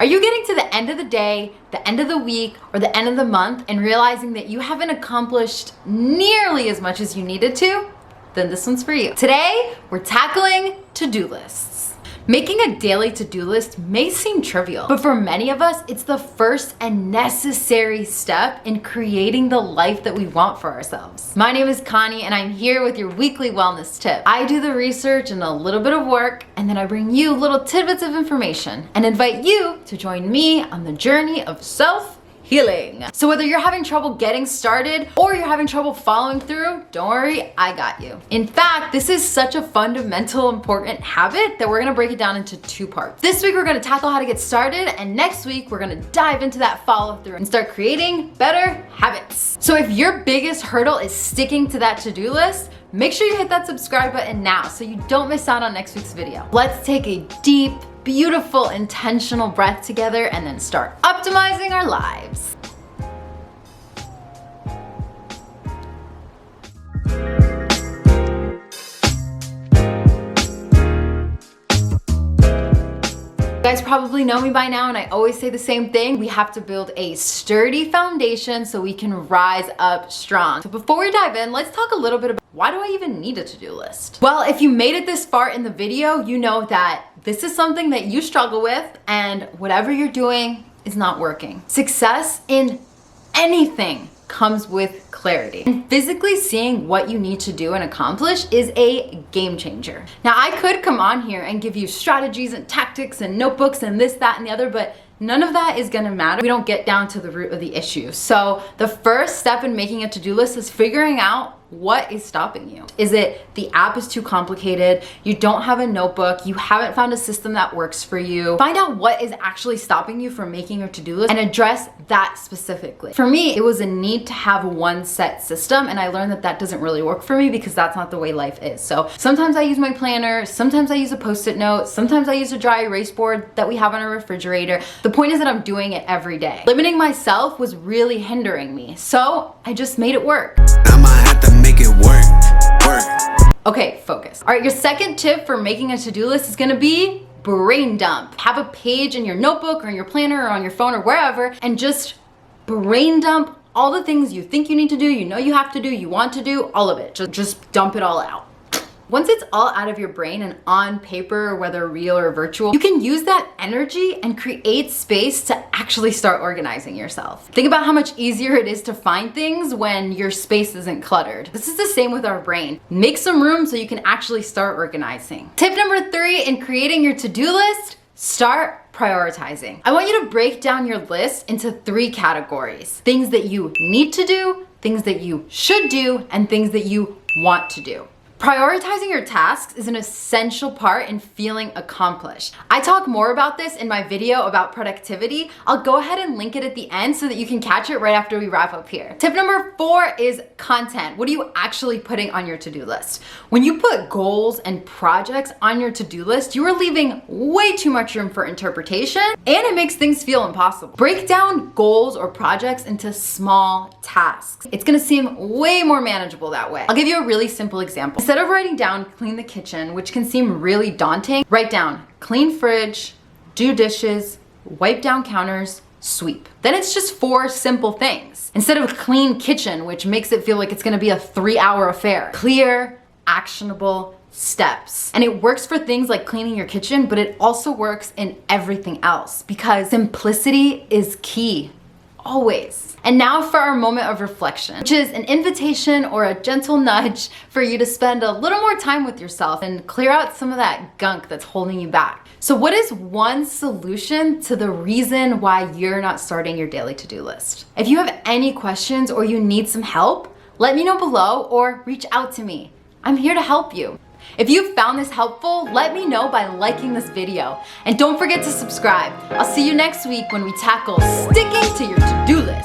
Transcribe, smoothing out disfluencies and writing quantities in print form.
Are you getting to the end of the day, the end of the week, or the end of the month and realizing that you haven't accomplished nearly as much as you needed to? Then this one's for you. Today, we're tackling to-do lists. Making a daily to-do list may seem trivial, but for many of us, it's the first and necessary step in creating the life that we want for ourselves. My name is Connie, and I'm here with your weekly wellness tip. I do the research and a little bit of work, and then I bring you little tidbits of information and invite you to join me on the journey of self-healing. So whether you're having trouble getting started or you're having trouble following through, don't worry, I got you. In fact, this is such a fundamental, important habit that we're gonna break it down into two parts. This week, we're gonna tackle how to get started, and next week, we're gonna dive into that follow through and start creating better habits. So if your biggest hurdle is sticking to that to-do list, make sure you hit that subscribe button now so you don't miss out on next week's video. Let's take a deep, beautiful, intentional breath together and then start optimizing our lives. You guys probably know me by now, and I always say the same thing. We have to build a sturdy foundation so we can rise up strong. So before we dive in, let's talk a little bit about why do I even need a to-do list? Well, if you made it this far in the video, you know that this is something that you struggle with, and whatever you're doing is not working. Success in anything comes with clarity. And physically seeing what you need to do and accomplish is a game changer. Now, I could come on here and give you strategies and tactics and notebooks and this, that, and the other, but none of that is gonna matter. We don't get down to the root of the issue. So the first step in making a to-do list is figuring out what is stopping you. Is it the app is too complicated? You don't have a notebook? You haven't found a system that works for you? Find out what is actually stopping you from making your to-do list and address that specifically. For me, it was a need to have one set system, and I learned that that doesn't really work for me because that's not the way life is. So sometimes I use my planner, sometimes I use a Post-it note, sometimes I use a dry erase board that we have on our refrigerator. The point is that I'm doing it every day. Limiting myself was really hindering me, so I just made it work. Make it work. Okay, focus. All right, your second tip for making a to-do list is gonna be brain dump. Have a page in your notebook or in your planner or on your phone or wherever, and just brain dump all the things you think you need to do, you know you have to do, you want to do, all of it. Just dump it all out. Once it's all out of your brain and on paper, whether real or virtual, you can use that energy and create space to actually start organizing yourself. Think about how much easier it is to find things when your space isn't cluttered. This is the same with our brain. Make some room so you can actually start organizing. Tip number 3 in creating your to-do list, start prioritizing. I want you to break down your list into 3 categories: things that you need to do, things that you should do, and things that you want to do. Prioritizing your tasks is an essential part in feeling accomplished. I talk more about this in my video about productivity. I'll go ahead and link it at the end so that you can catch it right after we wrap up here. Tip number 4 is content. What are you actually putting on your to-do list? When you put goals and projects on your to-do list, you are leaving way too much room for interpretation, and it makes things feel impossible. Break down goals or projects into small tasks. It's gonna seem way more manageable that way. I'll give you a really simple example. Instead of writing down clean the kitchen, which can seem really daunting, write down clean fridge, do dishes, wipe down counters, sweep. Then it's just 4 simple things. Instead of clean kitchen, which makes it feel like it's gonna be a 3-hour affair. Clear, actionable steps. And it works for things like cleaning your kitchen, but it also works in everything else because simplicity is key. Always. And now for our moment of reflection, which is an invitation or a gentle nudge for you to spend a little more time with yourself and clear out some of that gunk that's holding you back. So what is one solution to the reason why you're not starting your daily to-do list? If you have any questions or you need some help, let me know below or reach out to me. I'm here to help you. If you found this helpful, let me know by liking this video. And don't forget to subscribe. I'll see you next week when we tackle sticking to your to-do list.